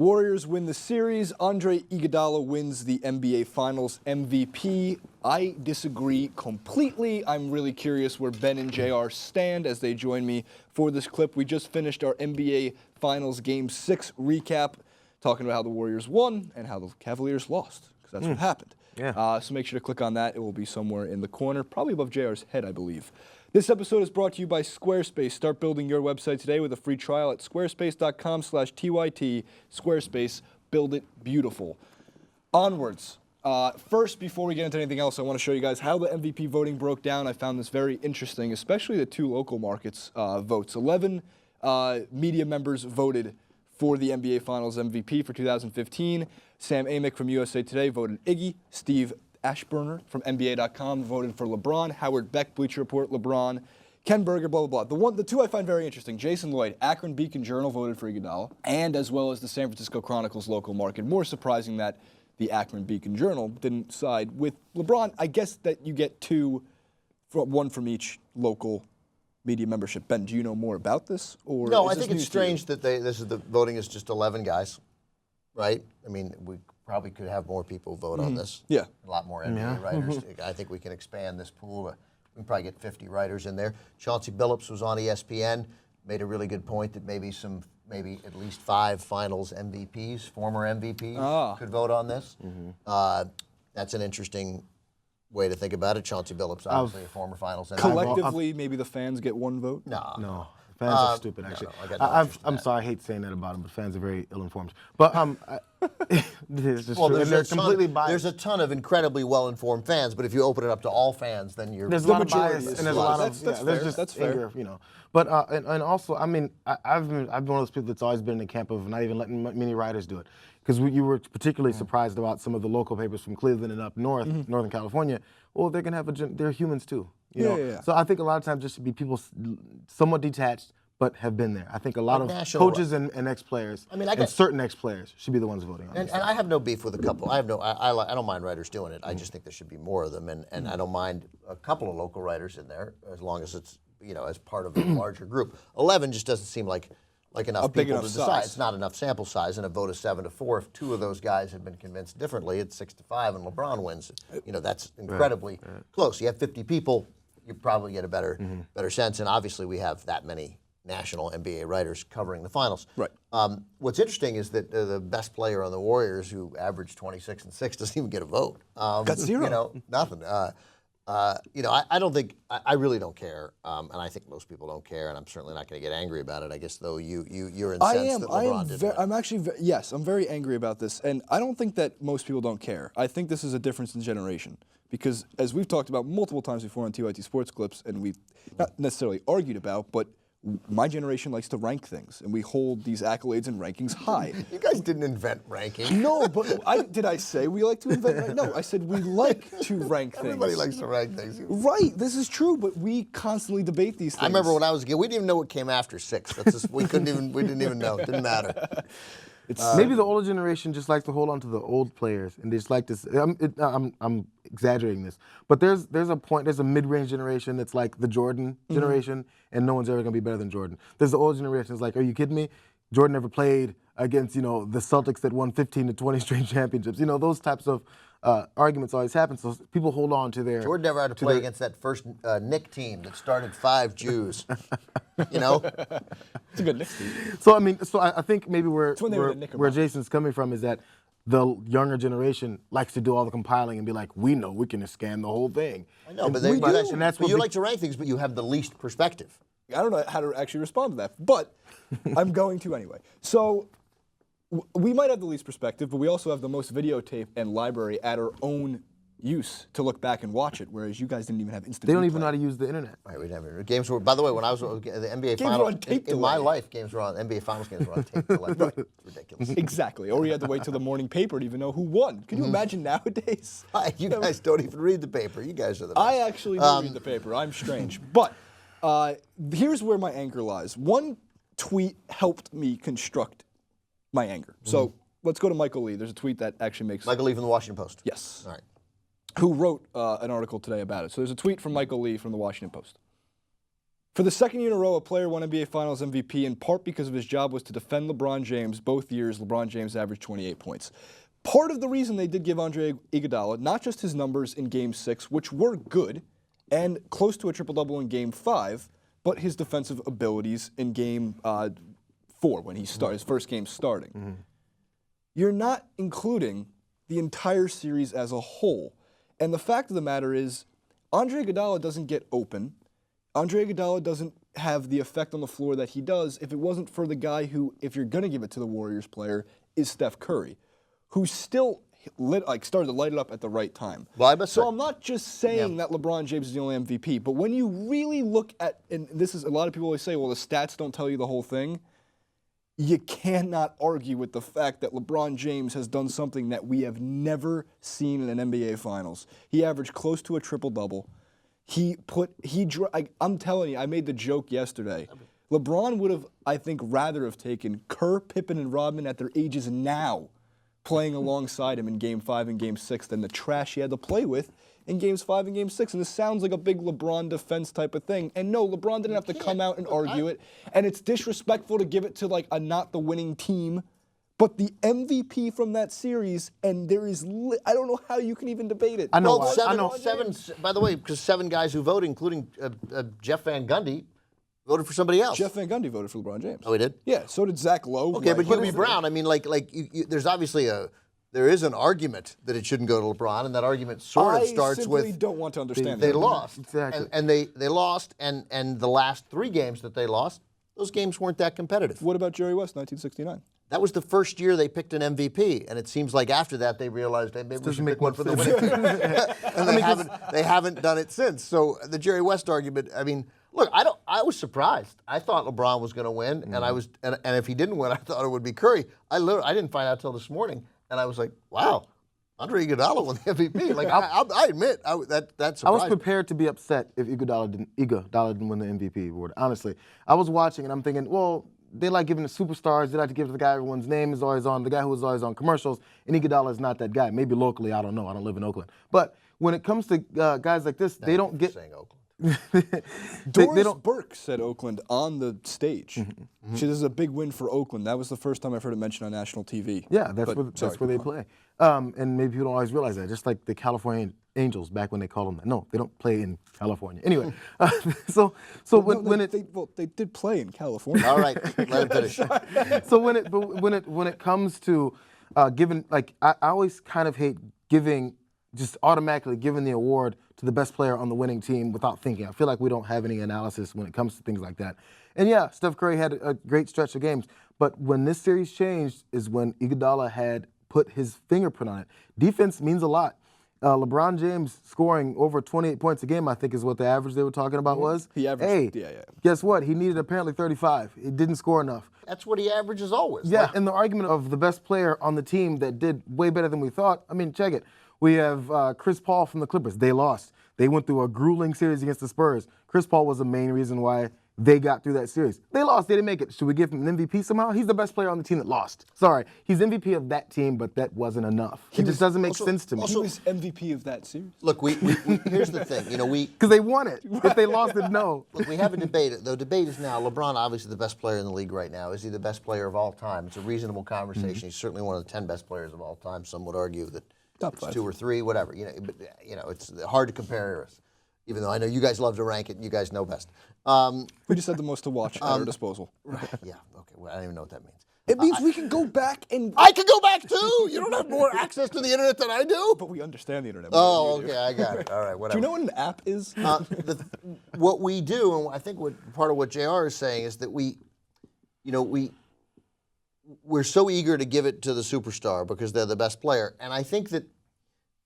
Warriors win the series. Andre Iguodala wins the NBA Finals MVP. I disagree completely. I'm really curious where Ben and JR stand as they join me for this clip. We just finished our NBA Finals Game 6 recap, talking about how the Warriors won and how the Cavaliers lost, because that's what happened. Yeah. So make sure to click on that. It will be somewhere in the corner, probably above JR's head, I believe. This episode is brought to you by Squarespace. Start building your website today with a free trial at squarespace.com/TYT. Squarespace, build it beautiful. Onwards. First, before we get into anything else, I want to show you guys how the MVP voting broke down. I found this very interesting, especially the two local markets votes. 11 media members voted for the NBA Finals MVP for 2015. Sam Amick from USA Today voted Iggy. Steve Ashburner from NBA.com voted for LeBron. Howard Beck, Bleacher Report, LeBron. Ken Berger, blah, blah, blah. The two I find very interesting. Jason Lloyd, Akron Beacon Journal voted for Iguodala, and as well as the San Francisco Chronicle's local market. More surprising that the Akron Beacon Journal didn't side with LeBron. I guess that you get one from each local media membership. Ben, do you know more about this? Or no, I think it's strange that the voting is just 11 guys, right? I mean, we probably could have more people vote on this. Yeah. A lot more NBA writers. I think we can expand this pool. We can probably get 50 writers in there. Chauncey Billups was on ESPN, made a really good point that maybe at least 5 finals MVPs, former MVPs, could vote on this. That's an interesting way to think about it. Chauncey Billups, obviously a former finals MVP. Collectively, maybe the fans get one vote? No. Fans are stupid, actually. I'm sorry, I hate saying that about them, but fans are very ill-informed. But it's just true. And they're completely biased. There's a ton of incredibly well-informed fans, but if you open it up to all fans, then you're... There's a lot of bias, and there's a lot of... That's fair. Anger, you know. But, and also, I mean, I've been one of those people that's always been in the camp of not even letting many writers do it. Because you were particularly surprised about some of the local papers from Cleveland and up north, Northern California. Well, they're going to have they're humans too. You know? So I think a lot of times just to be people somewhat detached, but have been there. I think a lot of coaches and ex-players, and certain ex-players should be the ones voting on this. And I have no beef with a couple. I don't mind writers doing it. I just think there should be more of them, and I don't mind a couple of local writers in there as long as it's as part of a larger group. 11 just doesn't seem like enough people to decide. It's not enough sample size, and a vote of 7-4. If 2 of those guys had been convinced differently, it's 6-5, and LeBron wins. That's incredibly close. You have 50 people, you probably get a better sense, and obviously we have that many national NBA writers covering the finals. Right. What's interesting is that the best player on the Warriors, who averaged 26 and 6, doesn't even get a vote. Got 0. Nothing. I don't think I really don't care, and I think most people don't care, and I'm certainly not going to get angry about it. I guess though you're incensed that LeBron did that. I'm actually yes, I'm very angry about this, and I don't think that most people don't care. I think this is a difference in generation because, as we've talked about multiple times before on TYT Sports Clips, and we've not necessarily argued about, but my generation likes to rank things, and we hold these accolades and rankings high. You guys didn't invent ranking. No, but did I say we like to invent? No, I said we like to rank things. Everybody likes to rank things. Right, this is true, but we constantly debate these things. I remember when I was a kid, we didn't even know what came after 6. That's just, we didn't even know. It didn't matter. Maybe the older generation just likes to hold on to the old players, and they just like this. I'm exaggerating this, but there's a mid-range generation that's like the Jordan generation, and no one's ever gonna be better than Jordan. There's the old generation that's like, are you kidding me? Jordan never played against the Celtics that won 15 to 20 straight championships. Those types of arguments always happen. So people hold on to their. Jordan never had to play against that first Knick team that started 5 Jews. It's a good Knicks team. So I think maybe where Jason's coming from is that the younger generation likes to do all the compiling and be like, we know we can scan the whole thing. I know, but you like to rank things, but you have the least perspective. I don't know how to actually respond to that, but I'm going to anyway. So we might have the least perspective, but we also have the most videotape and library at our own use to look back and watch it, whereas you guys didn't even have instant. They don't even know how to use the internet. Right, we never. Games were. By the way, when I was the NBA Finals, in my life, NBA Finals games were on tape delay. Right. It's ridiculous. Exactly. Or you had to wait till the morning paper to even know who won. Can you imagine nowadays? You guys don't even read the paper. You guys are the best. I actually do read the paper. I'm strange. But here's where my anger lies. One tweet helped me construct my anger. So let's go to Michael Lee. There's a tweet that actually makes... Michael Lee from the Washington Post. Yes. All right. Who wrote an article today about it. So there's a tweet from Michael Lee from the Washington Post. For the second year in a row, a player won NBA Finals MVP in part because of his job was to defend LeBron James. Both years, LeBron James averaged 28 points. Part of the reason they did give Andre Iguodala, not just his numbers in Game 6, which were good, and close to a triple-double in Game 5, but his defensive abilities in Game 4, when he started, his first game starting. You're not including the entire series as a whole. And the fact of the matter is, Andre Iguodala doesn't get open. Andre Iguodala doesn't have the effect on the floor that he does if it wasn't for the guy who, if you're going to give it to the Warriors player, is Steph Curry, who still started to light it up at the right time. Well, so I'm not just saying that LeBron James is the only MVP, but when you really look at, and this is, a lot of people always say, well, the stats don't tell you the whole thing. You cannot argue with the fact that LeBron James has done something that we have never seen in an NBA Finals. He averaged close to a triple-double. I'm telling you, I made the joke yesterday. LeBron would have, I think, rather have taken Kerr, Pippen, and Rodman at their ages now, playing alongside him in Game 5 and Game 6 than the trash he had to play with in Games 5 and Game 6. And this sounds like a big LeBron defense type of thing. And no, LeBron didn't have to come out and argue it. And it's disrespectful to give it to like a not the winning team. But the MVP from that series, and there is, I don't know how you can even debate it. I know. Seven, by the way, because 7 guys who voted, including Jeff Van Gundy, voted for somebody else. Jeff Van Gundy voted for LeBron James. Oh, he did? Yeah, so did Zach Lowe. Okay, but Hubie Brown, I mean, there's obviously there is an argument that it shouldn't go to LeBron, and that argument sort of starts with... I simply don't want to understand they that. lost. Exactly. And they lost, and the last 3 games that they lost, those games weren't that competitive. What about Jerry West, 1969? That was the first year they picked an MVP, and it seems like after that they realized, hey, maybe we should pick one for the winning team. And they haven't done it since. So the Jerry West argument, I mean, look, I was surprised. I thought LeBron was going to win, and if he didn't win, I thought it would be Curry. I didn't find out till this morning, and I was like, wow, Andre Iguodala won the MVP. Like I admit that surprised I was prepared to be upset if Iguodala didn't win the MVP award. Honestly, I was watching and I'm thinking, well, they like giving the superstars. They like to give the guy everyone's name is always on, the guy who is always on commercials. And Iguodala is not that guy. Maybe locally, I don't know. I don't live in Oakland. But when it comes to guys like this, they don't get. saying Oakland. Doris Burke said Oakland on the stage. This is a big win for Oakland. That was the first time I've heard it mentioned on national TV. Yeah, that's where they play. And maybe people don't always realize that. Just like the California Angels back when they called them that. No, they don't play in California. Anyway, they did play in California. All right, let him finish. So when it comes to giving, like I always kind of hate just automatically giving the award to the best player on the winning team without thinking. I feel like we don't have any analysis when it comes to things like that. And yeah, Steph Curry had a great stretch of games, but when this series changed is when Iguodala had put his fingerprint on it. Defense means a lot. LeBron James scoring over 28 points a game, I think is what the average they were talking about was. He averaged, guess what? He needed apparently 35. He didn't score enough. That's what he averages always. Yeah, and the argument of the best player on the team that did way better than we thought, I mean, check it. We have Chris Paul from the Clippers. They lost. They went through a grueling series against the Spurs. Chris Paul was the main reason why they got through that series. They lost. They didn't make it. Should we give him an MVP somehow? He's the best player on the team that lost. Sorry. He's MVP of that team, but that wasn't enough. It just doesn't make sense to me. He was MVP of that series. Look, here's the thing. Because they won it. If they lost it, no. Look, we have a debate. The debate is now, LeBron obviously the best player in the league right now. Is he the best player of all time? It's a reasonable conversation. He's certainly one of the 10 best players of all time. Some would argue that Top it's 5. 2 or 3, whatever. But it's hard to compare us. Even though I know you guys love to rank it, and you guys know best. We just had the most to watch at our disposal. Yeah, okay. Well, I don't even know what that means. It means we can go back and... I can go back too! You don't have more access to the internet than I do? But we understand the internet. Oh, okay, I got it. All right, whatever. Do you know what an app is? What we do, and I think part of what JR is saying is that we're so eager to give it to the superstar because they're the best player. And I think that,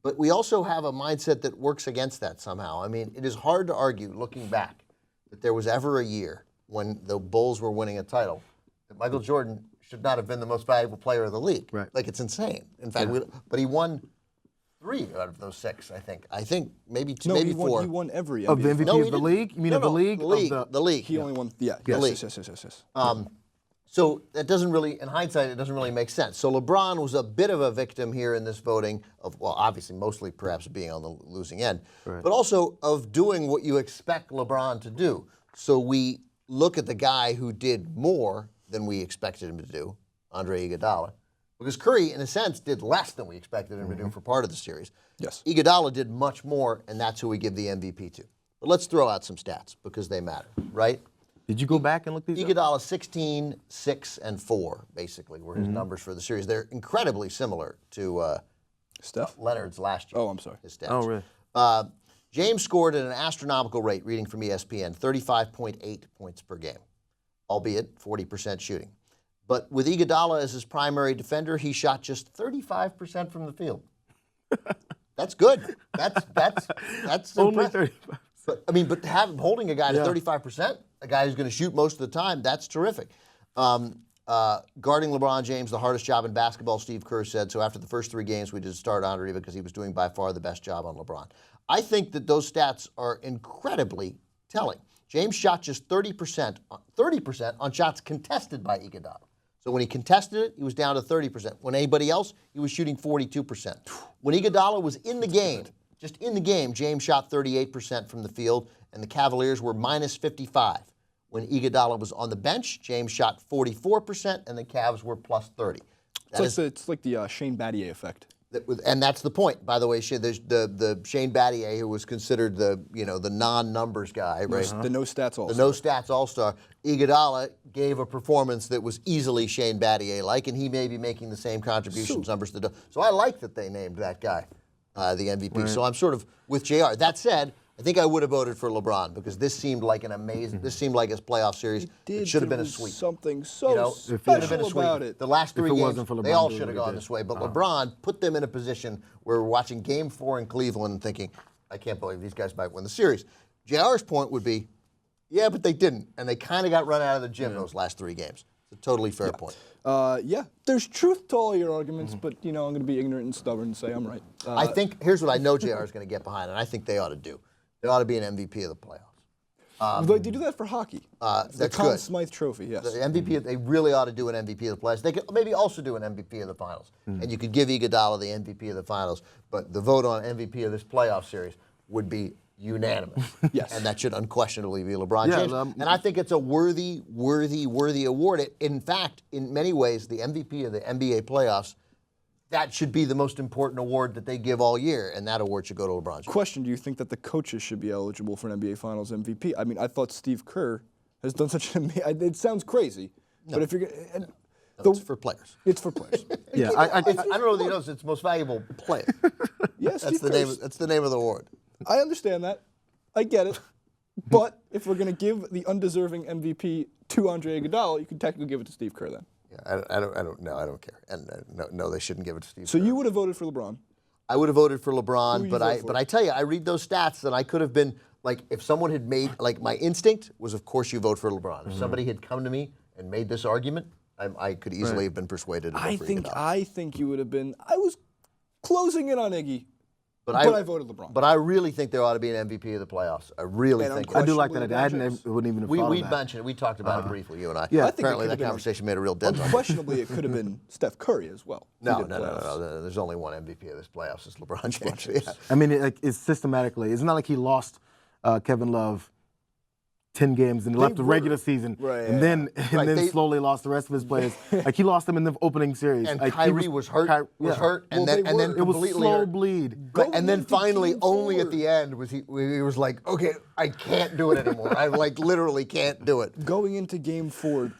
but we also have a mindset that works against that somehow. I mean, it is hard to argue, looking back, that there was ever a year when the Bulls were winning a title that Michael Jordan should not have been the most valuable player of the league. Right. Like, it's insane. In fact, but he won 3 out of those 6, I think. I think maybe 2, maybe 4. He won every Of the MVP. MVP of the league? You mean of the league? The league. He only won, Yes. Yes. So that doesn't really, in hindsight, it doesn't really make sense. So LeBron was a bit of a victim here in this voting of, well, obviously, mostly perhaps being on the losing end, but also of doing what you expect LeBron to do. So we look at the guy who did more than we expected him to do, Andre Iguodala, because Curry, in a sense, did less than we expected him to do for part of the series. Yes. Iguodala did much more, and that's who we give the MVP to. But let's throw out some stats because they matter, right? Did you go back and look these up? Iguodala 16, 6, and 4, basically, were his numbers for the series. They're incredibly similar to Steph? Leonard's last year. Oh, I'm sorry. His stats. Oh, really? James scored at an astronomical rate, reading from ESPN, 35.8 points per game, albeit 40% shooting. But with Iguodala as his primary defender, he shot just 35% from the field. That's good. That's Only impressive. 35. But holding a guy to 35%, a guy who's going to shoot most of the time, that's terrific. Guarding LeBron James, the hardest job in basketball, Steve Kerr said. So after the first 3 games, we did start Andre because he was doing by far the best job on LeBron. I think that those stats are incredibly telling. James shot just 30% on shots contested by Iguodala. So when he contested it, he was down to 30%. When anybody else, he was shooting 42%. When Iguodala was in the game, just in the game, James shot 38% from the field, and the Cavaliers were minus 55. When Iguodala was on the bench, James shot 44%, and the Cavs were plus 30. It's like the Shane Battier effect. And that's the point, by the way. The Shane Battier, who was considered the non-numbers guy, right? The no stats all. The no stats all-star. Iguodala gave a performance that was easily Shane Battier-like, and he may be making the same contributions numbers to do. So I like that they named that guy the MVP. Right. So I'm sort of with JR. That said, I think I would have voted for LeBron because this seemed like an amazing. This seemed like his playoff series. It should have been a sweep. Something so special about it. The last 3 games, they all should have gone this way. But LeBron put them in a position where we're watching Game 4 in Cleveland and thinking, I can't believe these guys might win the series. JR's point would be, yeah, but they didn't, and they kind of got run out of the gym those last 3 games. It's a totally fair point. There's truth to all your arguments, but I'm going to be ignorant and stubborn and say I'm right. I think here's what I know JR is going to get behind, and I think they ought to do. They ought to be an MVP of the playoffs. They do that for hockey. The Conn Smythe Trophy, yes. The MVP, they really ought to do an MVP of the playoffs. They could maybe also do an MVP of the finals, and you could give Iguodala the MVP of the finals. But the vote on MVP of this playoff series would be unanimous. Yes. And that should unquestionably be LeBron James. And I think it's a worthy award. In fact, in many ways, the MVP of the NBA playoffs, that should be the most important award that they give all year, and that award should go to LeBron James. Question, do you think that the coaches should be eligible for an NBA Finals MVP? I mean, I thought Steve Kerr has done such an amazing... It sounds crazy, but if you're going to... it's for players. It's for players. Yeah, I don't know if you know, it's most valuable player. Yes, That's the name of the award. I understand that. I get it. But if we're going to give the undeserving MVP to Andre Iguodala, you can technically give it to Steve Kerr then. Yeah, I don't care. And no, they shouldn't give it to Steve. So Kerr. you would have voted for LeBron? I would have voted for LeBron, Who but I tell you, I read those stats and I could have been like, if someone had made my instinct was, of course, you vote for LeBron. If somebody had come to me and made this argument, I could easily have been persuaded to vote for Iguodala. I think you would have been. I was closing in on Iggy. But I voted LeBron. But I really think there ought to be an MVP of the playoffs. I really think. I do like that idea. I wouldn't even have thought we of that. mentioned it. We talked about it briefly, you and I. Yeah. I think apparently that conversation made a real dent. Unquestionably, it could have been Steph Curry as well. No. There's only one MVP of this playoffs. It's LeBron James. Yeah. I mean, it's systematically. It's not like he lost Kevin Love 10 games and left the regular season, and then slowly lost the rest of his players. Like he lost them in the opening series. And like, Kyrie was hurt, and then it was completely slow hurt. bleed. And then finally, only at the end was he was like, okay, I can't do it anymore. I literally can't do it. Going into Game 4,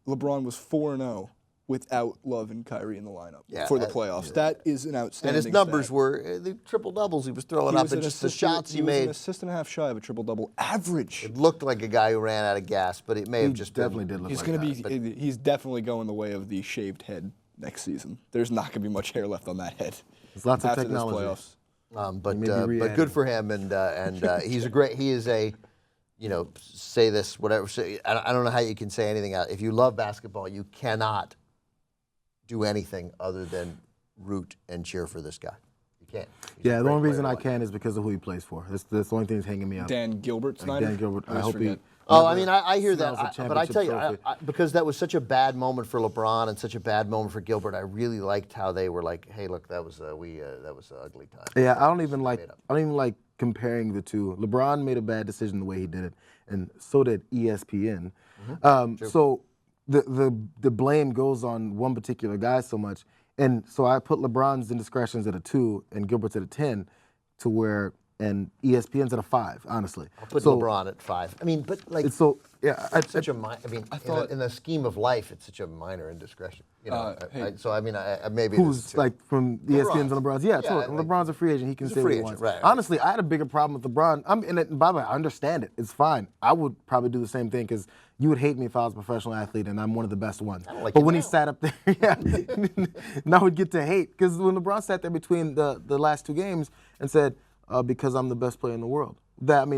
LeBron was 4-0 without Love and Kyrie in the lineup for the playoffs. That is an outstanding. And his numbers were the triple doubles he was throwing up, and just the shots he made. He was an assist and a half shy of a triple double average. It looked like a guy who ran out of gas, but it may have just definitely did look. He's definitely going the way of the shaved head next season. There's not going to be much hair left on that head. There's lots of after technology. This playoffs. But good for him, and he's a great. He is a. Say this, whatever. I don't know how you can say anything else. If you love basketball, you cannot do anything other than root and cheer for this guy. You can't. Yeah, the only reason I can is because of who he plays for. That's the only thing that's hanging me up. Dan Gilbert, Snyder? Dan Gilbert. I hope he. Oh, I mean, I hear that, but I tell you, because that was such a bad moment for LeBron and such a bad moment for Gilbert, I really liked how they were like, "Hey, look, that was an ugly time." Yeah, I don't even like comparing the two. LeBron made a bad decision the way he did it, and so did ESPN. So the blame goes on one particular guy so much, and so I put LeBron's indiscretions at a 2 and Gilbert's at a 10, to where and ESPN's at a 5. Honestly, I'll put LeBron at 5. I mean, but like it's so yeah. it's such a in the scheme of life, it's such a minor indiscretion. You know, so I mean, maybe who's like from ESPN's and LeBron's? Yeah, totally. like, LeBron's a free agent. He can say what he wants. Right. Honestly, I had a bigger problem with LeBron. And by the way, I understand it. It's fine. I would probably do the same thing because you would hate me if I was a professional athlete and I'm one of the best ones. Like but when he sat up there, yeah, and I would get to hate because when LeBron sat there between the last 2 games and said, because I'm the best player in the world. That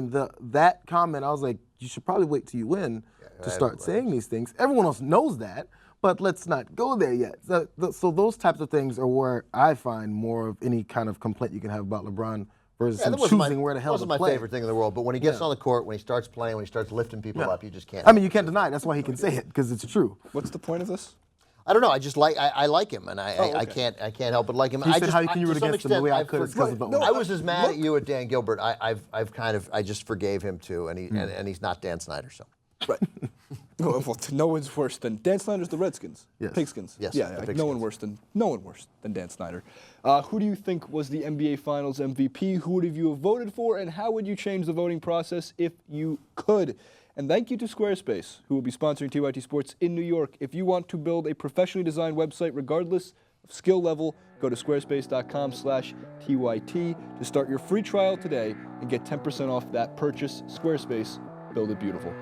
comment, I was like, you should probably wait till you win to start saying these things. Everyone else knows that, but let's not go there yet. So those types of things are where I find more of any kind of complaint you can have about LeBron versus choosing where the hell to play. That wasn't my favorite thing in the world, but when he gets on the court, when he starts playing, when he starts lifting people up, you just can't. I mean, you can't deny it. That's why he can say it, because it's true. What's the point of this? I don't know. I just I like him, and I can't help but like him. You said, how can you root against him? The way I could is because of the. I was as mad at you at Dan Gilbert. I just forgave him too, and he's not Dan Snyder, so. Right. Well, no one's worse than Dan Snyder's the Redskins. Yes. Pigskins. Yes. Yeah. Like no one worse than Dan Snyder. Who do you think was the NBA Finals MVP? Who would you have voted for, and how would you change the voting process if you could? And thank you to Squarespace, who will be sponsoring TYT Sports in New York. If you want to build a professionally designed website, regardless of skill level, go to squarespace.com/TYT to start your free trial today and get 10% off that purchase. Squarespace, build it beautiful.